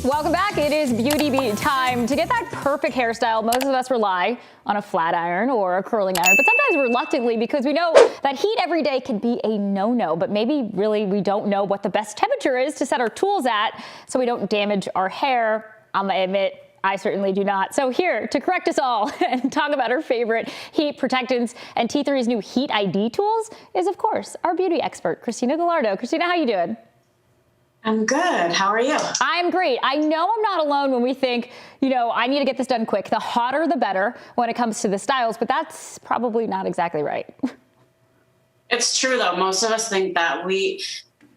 Welcome back. It is beauty beat time. To get that perfect hairstyle, most of us rely on a flat iron or a curling iron, but sometimes reluctantly because we know that heat every day can be a no-no, but maybe really we don't know what the best temperature is to set our tools at so we don't damage our hair. I'm gonna admit, I certainly do not. So here to correct us all and talk about our favorite heat protectants and T3's new heat ID tools is, of course, our beauty expert, Christina Gallardo. Christina, how you doing? I'm good. How are you? I'm great. I know I'm not alone when we think, I need to get this done quick. The hotter, the better when it comes to the styles, but that's probably not exactly right. It's true, though. Most of us think that we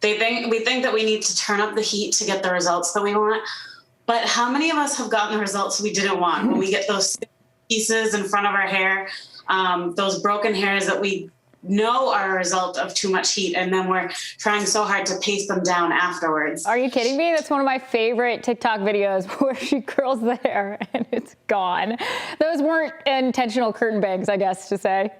think that we need to turn up the heat to get the results that we want. But how many of us have gotten the results we didn't want when we get those pieces in front of our hair, those broken hairs that we know are a result of too much heat, and then we're trying so hard to paste them down afterwards. Are you kidding me? That's one of my favorite TikTok videos where she curls the hair and it's gone. Those weren't intentional curtain bangs, I guess to say.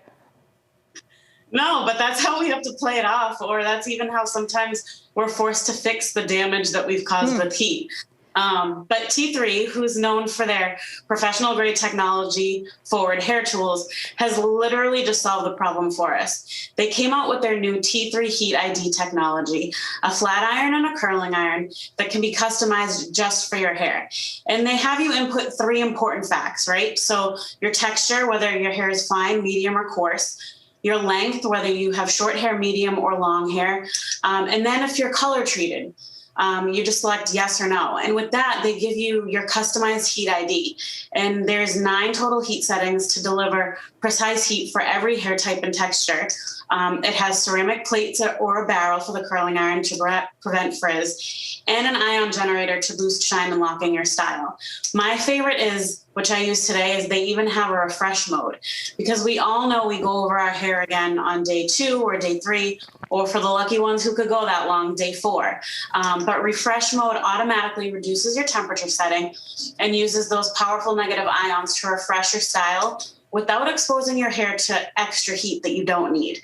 No, but that's how we have to play it off, or that's even how sometimes we're forced to fix the damage that we've caused with heat. But T3, who's known for their professional grade technology forward hair tools, has literally just solved the problem for us. They came out with their new T3 Heat ID technology, a flat iron and a curling iron that can be customized just for your hair. And they have you input 3 important facts, right? So your texture, whether your hair is fine, medium, or coarse, your length, whether you have short hair, medium, or long hair, and then if you're color treated. You just select yes or no. And with that, they give you your customized heat ID. And there's 9 total heat settings to deliver precise heat for every hair type and texture. It has ceramic plates or a barrel for the curling iron to prevent frizz, and an ion generator to boost shine and lock in your style. My favorite is, which I use today, is they even have a refresh mode, because we all know we go over our hair again on day 2 or day 3, or for the lucky ones who could go that long, day 4. But refresh mode automatically reduces your temperature setting and uses those powerful negative ions to refresh your style without exposing your hair to extra heat that you don't need.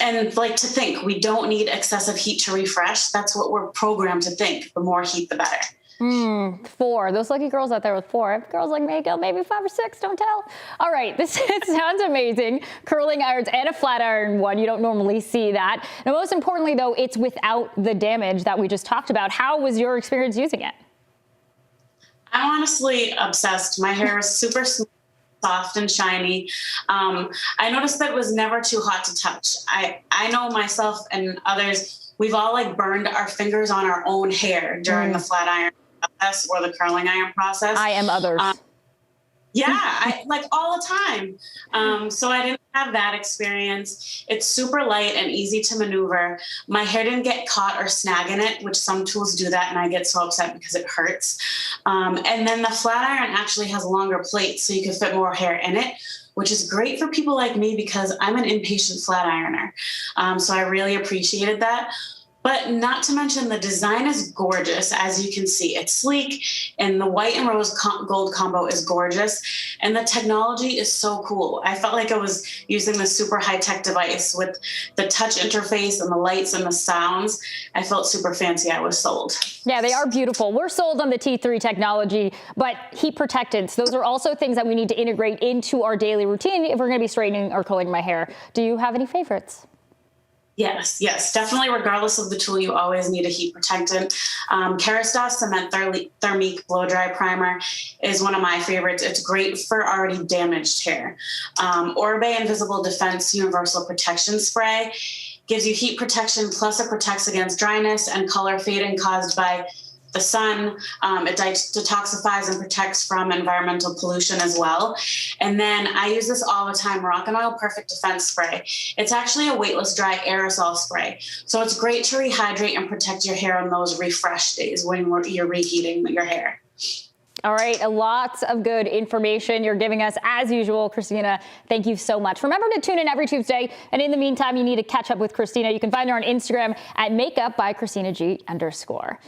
And to think we don't need excessive heat to refresh. That's what we're programmed to think. The more heat, the better. 4. Those lucky girls out there with 4. If girls like me go maybe 5 or 6, don't tell. All right, this sounds amazing. Curling irons and a flat iron one. You don't normally see that. Now, most importantly, though, it's without the damage that we just talked about. How was your experience using it? I'm honestly obsessed. My hair is super smooth, soft and shiny. I noticed that it was never too hot to touch. I know myself and others, we've all burned our fingers on our own hair during the flat iron process or the curling iron process. I am others. Yeah, all the time. So I didn't have that experience. It's super light and easy to maneuver. My hair didn't get caught or snag in it, which some tools do that, and I get so upset because it hurts. And then the flat iron actually has longer plates, so you can fit more hair in it, which is great for people like me because I'm an impatient flat ironer. So I really appreciated that. But not to mention the design is gorgeous, as you can see. It's sleek, and the white and rose gold combo is gorgeous, and the technology is so cool. I felt like I was using the super high-tech device with the touch interface and the lights and the sounds. I felt super fancy. I was sold. Yeah, they are beautiful. We're sold on the T3 technology, but heat protectants, those are also things that we need to integrate into our daily routine if we're going to be straightening or curling my hair. Do you have any favorites? Yes, definitely. Regardless of the tool, you always need a heat protectant. Kerastase Cement Thermique Blow Dry Primer is one of my favorites. It's great for already damaged hair. Orbe Invisible Defense Universal Protection Spray gives you heat protection, plus it protects against dryness and color fading caused by the sun. It detoxifies and protects from environmental pollution as well. And then I use this all the time, Moroccan Oil Perfect Defense Spray. It's actually a weightless dry aerosol spray. So it's great to rehydrate and protect your hair on those refresh days when you're reheating your hair. All right, lots of good information you're giving us as usual, Christina. Thank you so much. Remember to tune in every Tuesday. And in the meantime, you need to catch up with Christina. You can find her on Instagram at makeupbyChristinaG_.